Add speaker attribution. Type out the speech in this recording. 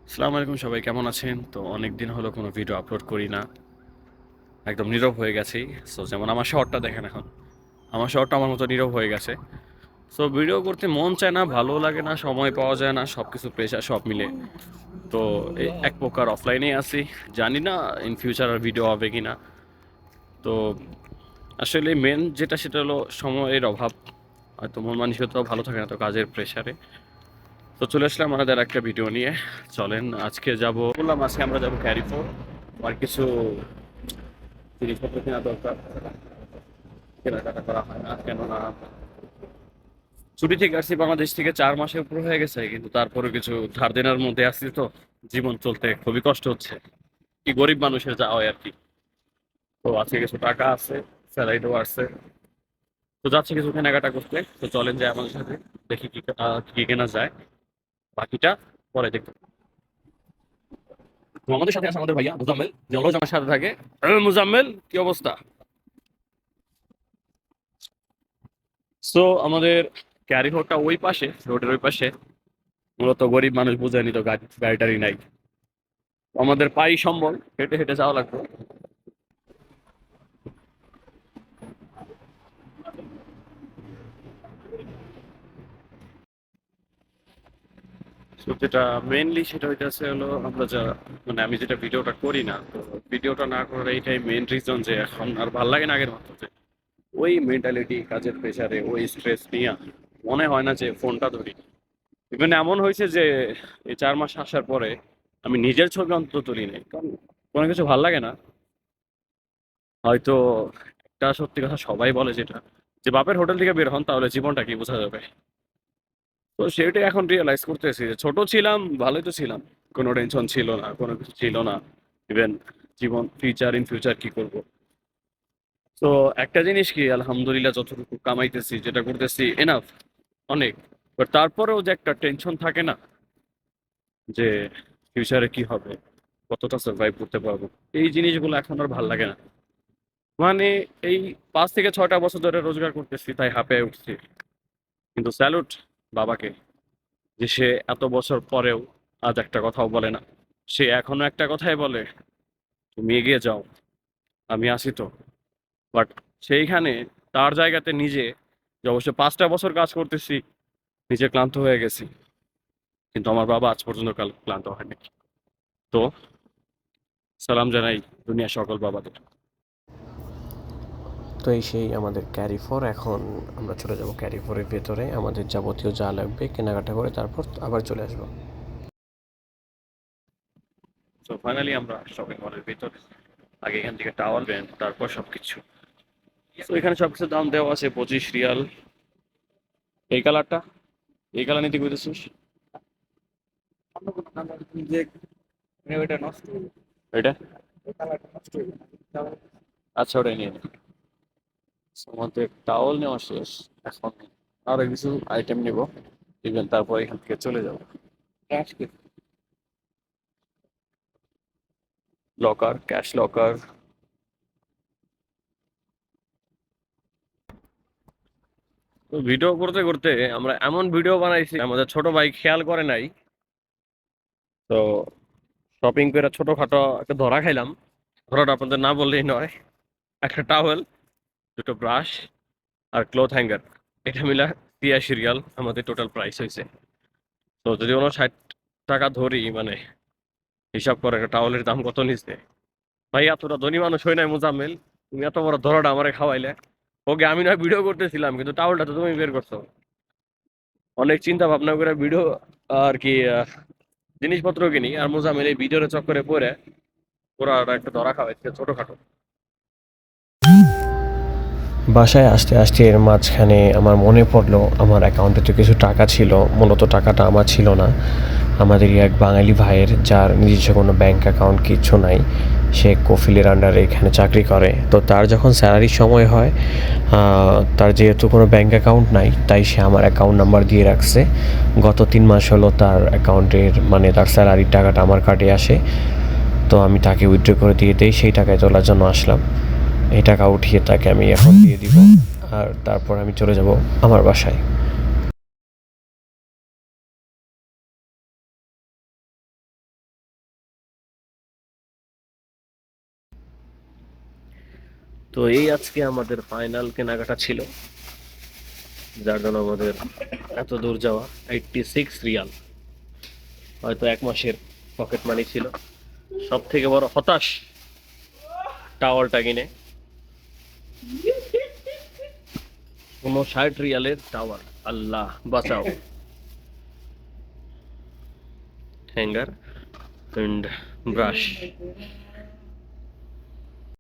Speaker 1: আসসালামু আলাইকুম, সবাই কেমন আছেন? তো অনেক দিন হলো কোনো ভিডিও আপলোড করি না, একদম নীরব হয়ে গেছি। সো যেমন আমার শহরটা দেখেন, এখন আমার শহরটা আমার মতো নীরব হয়ে গেছে। সো ভিডিও করতে মন চায় না, ভালো লাগে না, সময় পাওয়া যায় না, সব কিছু প্রেশার সব মিলে। তো এই এক প্রকার অফলাইনেই আছি। জানি না ইন ফিউচার আর ভিডিও হবে কি না। তো আসলে মেন যেটা সেটা হলো সময়ের অভাব, হয়তো মন মানসিকতাও ভালো থাকে না তো কাজের প্রেশারে। তো চলে আসলাম আমাদের একটা ভিডিও নিয়ে। চলেন আজকে যাব, বললাম আজকে আমরা যাবো ক্যারিফোর। আর কিছু জিনিসপত্র কেনা দরকার, কেনাকাটা করা হয় না কেননা ছুটি থেকে আসছি বাংলাদেশ থেকে 4 মাসের উপর হয়ে গেছে, কিন্তু তারপরে কিছু ধার দেনার মধ্যে আসছি। তো জীবন চলতে খুবই কষ্ট হচ্ছে, কি গরিব মানুষের যা হয় আর কি। তো আজকে কিছু টাকা আছে, স্যালারিটাও আসছে, তো যাচ্ছে কিছু কেনাকাটা করতে। তো চলেন যে আমাদের সাথে, দেখি কি কি কেনা যায়, বাকিটা পরে দেখতে। তো আমাদের সাথে আছে আমাদের ভাইয়া মুজাম্মেল, যে অলওয়েজ আমার সাথে থাকে। মুজাম্মেল, কি অবস্থা? সো আমাদের ক্যারি হোডটা ওই পাশে, রোডের ওই পাশে। মূলত গরিব মানুষ বুঝেনি তো, গাড়ি গাড়ি টাড়ি নাই। আমাদের পাই সম্বল, হেঁটে হেঁটে যাওয়া লাগবে। তো যেটা মেইনলি সেটা হইতেছে হলো, আমরা যা মানে আমি যেটা ভিডিওটা করি না, তো ভিডিওটা না করার এইটাই মেইন রিজন, যে এখন আর ভাল লাগে না আগের মতো। যে ওই মেন্টালিটি, কাজের প্রেশারে ওই স্ট্রেস নিয়ে মনে হয় না যে ফোনটা ধরি। ইভেন এমন হয়েছে যে এই 4 মাস আসার পরে আমি নিজের ছবি অন্তত তুলি নাই, কারণ কোনো কিছু ভাল লাগে না। হয়তো একটা সত্যি কথা সবাই বলে, যেটা যে বাপের হোটেল থেকে বের হন তাহলে জীবনটা কি বোঝা যাবে। তো সেটাই এখন রিয়েলাইজ করতেছি, যে ছোট ছিলাম ভালোই তো ছিলাম, কোনো টেনশন ছিল না, কোনো কিছু ছিল না। ইভেন জীবন ফিউচার ইন ফিউচার কি করব। তো একটা জিনিস কি, আলহামদুলিল্লাহ যতটুকু কামাইতেছি, যেটা করতেছি এনাফ, অনেক। বাট তারপরেও যে একটা টেনশন থাকে না, যে ফিউচারে কি হবে, কতটা সার্ভাইভ করতে পারবো, এই জিনিসগুলো এখন আর ভাল লাগে না। মানে এই 5 থেকে 6টা বছর ধরে রোজগার করতেছি, তাই হাঁপিয়ে উঠছি। কিন্তু স্যালুট বাবাকে, যে সে এত বছর পরেও আজ একটা কথাও বলে না। সে এখনো একটা কথাই বলে, তুমি এগিয়ে যাও, আমি আছি তো। বাট সেইখানে তার জায়গাতে নিজে, যে অবশ্য 5টা বছর কাজ করতেছি, নিজে ক্লান্ত হয়ে গেছি, কিন্তু আমার বাবা আজ পর্যন্ত ক্লান্ত হয়নি। তো সালাম জানাই দুনিয়া সকল বাবাদের।
Speaker 2: তো এই সেই আমাদের ক্যারি ফোর। এখন আমরা চলে যাব ক্যারি ফোরের ভেতরে, আমাদের যাবতীয় যা লাগবে কেনাকাটা করে তারপর আবার চলে আসবো।
Speaker 1: তো ফাইনালি আমরা শপিং মলের ভিতরে, আগে এখান থেকে টাওয়াল ব্যান্ড, তারপর সবকিছু। তো এখানে সবকিছুর দাম দেওয়া আছে 25 রিয়াল। এই কালারটা, এই কালার নিতে কইতেছিস?
Speaker 3: অন্য কোনো কালার যে ওইটা নষ্ট হয়ে যাবে,
Speaker 1: এটা?
Speaker 3: ওই কালারটা নষ্ট হয়ে যাবে
Speaker 1: আচ্ছা, ওটাই নিয়ে নিই। আমাদের টাওয়াল নেওয়া শেষ, এখন আরো কিছু আইটেম নিব, ইভেন তারপর এখান থেকে চলে যাব।
Speaker 3: ক্যাশ কি
Speaker 1: লকার, ক্যাশ লকার। তো ভিডিও করতে করতে আমরা এমন ভিডিও বানাইছি, আমাদের ছোট ভাই খেয়াল করে নাই। তো শপিং করে ছোটখাটো একটা ধরা খাইলাম। ধরাটা আপনাদের না বললেই নয়। একটা টাওয়েল, দুটো ব্রাশ, আর ক্লথ হ্যাঙ্গার, এটা মিলা 83 রিয়াল আমাদের টোটাল প্রাইস হয়েছে। তো যদি 59 টাকা ধরি, মানে হিসাব করে একটা টাওয়েলের দাম কত নিচ্ছে। ভাই এতটা ধনী মানুষ হয় নাই মুজাম্মেল, তুমি এত বড় ধরাটা আমারে খাওয়াইলে। ওকে আমি নয় ভিডিও করতেছিলাম, কিন্তু টাওয়েলটা তো তুমি বের করছো। অনেক চিন্তা ভাবনা করে ভিডিও আর কি জিনিসপত্র কিনি, আর মোজামেল এই ভিডিওর চক্করে পড়ে ওরা একটা ধরা খাওয়াইছে ছোটখাটো।
Speaker 2: বাসায় আসতে আসতে এর মাঝখানে আমার মনে পড়লো আমার অ্যাকাউন্টে তো কিছু টাকা ছিল। মূলত টাকাটা আমার ছিল না, আমাদেরই এক বাঙালি ভাইয়ের, যার নিজস্ব কোনো ব্যাংক অ্যাকাউন্ট কিচ্ছু নাই। সে কফিলের আন্ডারে এখানে চাকরি করে। তো তার যখন স্যালারির সময় হয়, তার যেহেতু কোনো ব্যাংক অ্যাকাউন্ট নাই, তাই সে আমার অ্যাকাউন্ট নাম্বার দিয়ে রাখছে। গত 3 মাস হলো তার অ্যাকাউন্টের, মানে তার স্যালারির টাকাটা আমার কার্ডে আসে। তো আমি তাকে উইথড্র করে দিয়ে দেই, সেই টাকায় তোলার জন্য আসলাম। এই টাকা উঠিয়ে তাকে আমি এখন দিয়ে দিব, আর তারপর আমি চলে যাব আমার বাসায়। তো এই আজকে আমাদের ফাইনাল কেনাকাটা ছিল, যার জন্য আমাদের এত দূর যাওয়া। 86 রিয়াল, হয়তো 1 মাসের পকেট মানি ছিল। সব থেকে বড় হতাশ টাওয়ালটা কিনে, 59 রিয়ালের টাওয়াল, আল্লাহ বাঁচাও। Hanger and brush